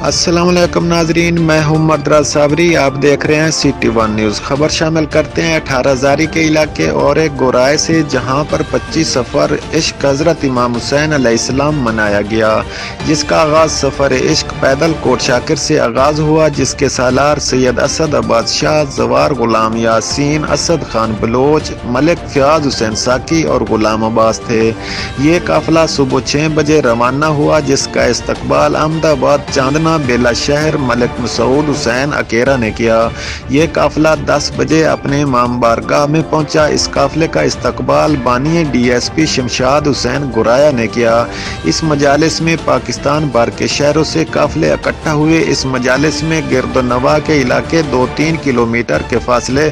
अस्सलाम वालेकुम नाजरीन, मैं हूं मदराज साबरी। आप देख रहे हैं सिटी वन न्यूज़। खबर शामिल करते हैं 18 जारी के इलाके और एक गोराए से, जहां पर 25 सफ़र इश्क हज़रत इमाम हुसैन अलैहिस्सलाम मनाया गया, जिसका आगाज़ सफ़र इश्क पैदल कोट शाकिर से आगाज़ हुआ, जिसके सालार सैयद असद अब्बास शाह, जवार गुलाम यासीन, असद खान बलोच, मलिक फ़याज़ हुसैन साकी और गुलाम अब्बास थे। ये काफ़िला सुबह 6 बजे रवाना हुआ, जिसका इस्तकबाल अहमदाबाद चांदना बेला शहर मलिक मसूद हुसैन अकेरा ने किया। ये काफिला 10 बजे अपने इमाम बारगाह में पहुंचा। इस काफिले का इस्तकबाल बानी DSP शमशाद हुसैन गुराया ने किया। इस मजालिस में पाकिस्तान भर के शहरों से काफिले इकट्ठा हुए। इस मजालिस में गिरदोनवा के इलाके 2-3 किलोमीटर के फासले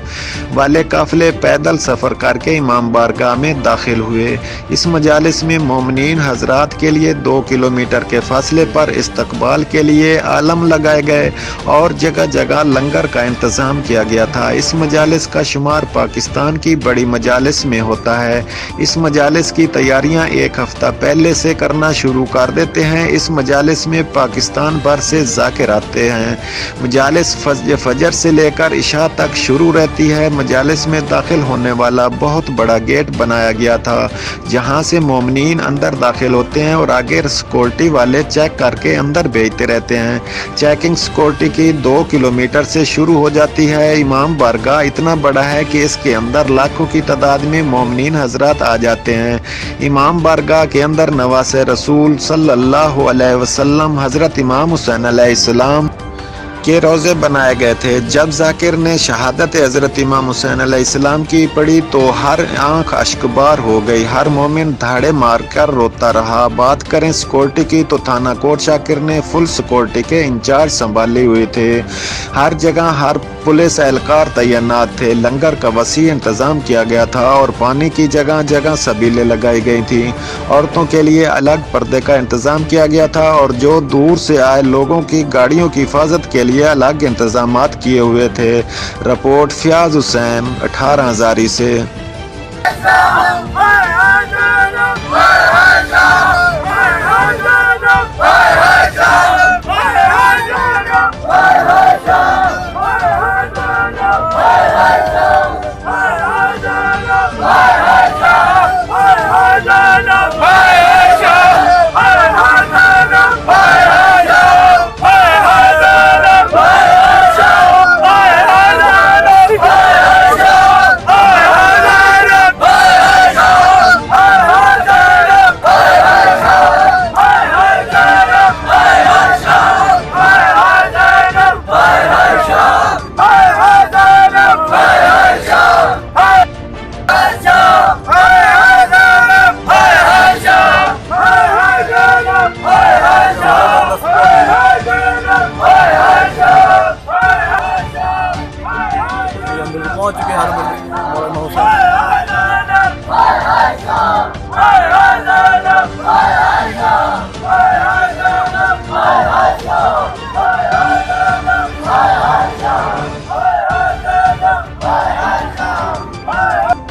वाले काफिले पैदल सफर करके इमाम बारगाह में दाखिल हुए। इस मजालिस में मोमिनीन हजरात के लिए 2 किलोमीटर के फासले पर इस्तकबाल के लिए आलम लगाए गए और जगह जगह लंगर का इंतजाम किया गया था। इस मजालिस का शुमार पाकिस्तान की बड़ी मजालिस में होता है। इस मजालिस की तैयारियां एक हफ्ता पहले से करना शुरू कर देते हैं। इस मजालिस में पाकिस्तान भर से जाकिर आते हैं। मजालिस फजर से लेकर इशा तक शुरू रहती है। मजालिस में दाखिल होने वाला बहुत बड़ा गेट बनाया गया था, जहां से मोमिनीन अंदर दाखिल होते हैं और आगे सिक्योरिटी वाले चेक करके अंदर भेजते रहते हैं। चेकिंग सिक्योरिटी की 2 किलोमीटर से शुरू हो जाती है। इमाम बारगाह इतना बड़ा है कि इसके अंदर लाखों की तादाद में मोमिनीन हजरात आ जाते हैं। इमाम बारगाह के अंदर नवासे रसूल सल्लल्लाहु अलैहि वसल्लम हजरत इमाम हुसैन अलैहिस्सलाम के रोज़े बनाए गए थे। जब जाकिर ने शहादत हज़रत इमाम हुसैन अलैहिस्सलाम की पढ़ी तो हर आंख अश्कबार हो गई। हर मोमिन धाड़े मारकर रोता रहा। बात करें सिक्योरिटी की तो थाना कोट शाकिर ने फुल सिक्योरिटी के इंचार्ज संभाले हुए थे। हर जगह हर पुलिस एहलकार तैनात थे। लंगर का वसी इंतज़ाम किया गया था और पानी की जगह जगह सबीलें लगाई गई थी। औरतों के लिए अलग पर्दे का इंतज़ाम किया गया था और जो दूर से आए लोगों की गाड़ियों की हिफाजत के लिए अलग इंतजामात किए हुए थे। रिपोर्ट फ़याज़ हुसैन 18 जारी से। Hey, hey, hey, hey, hey, hey, hey, hey, hey, hey, hey, hey, hey,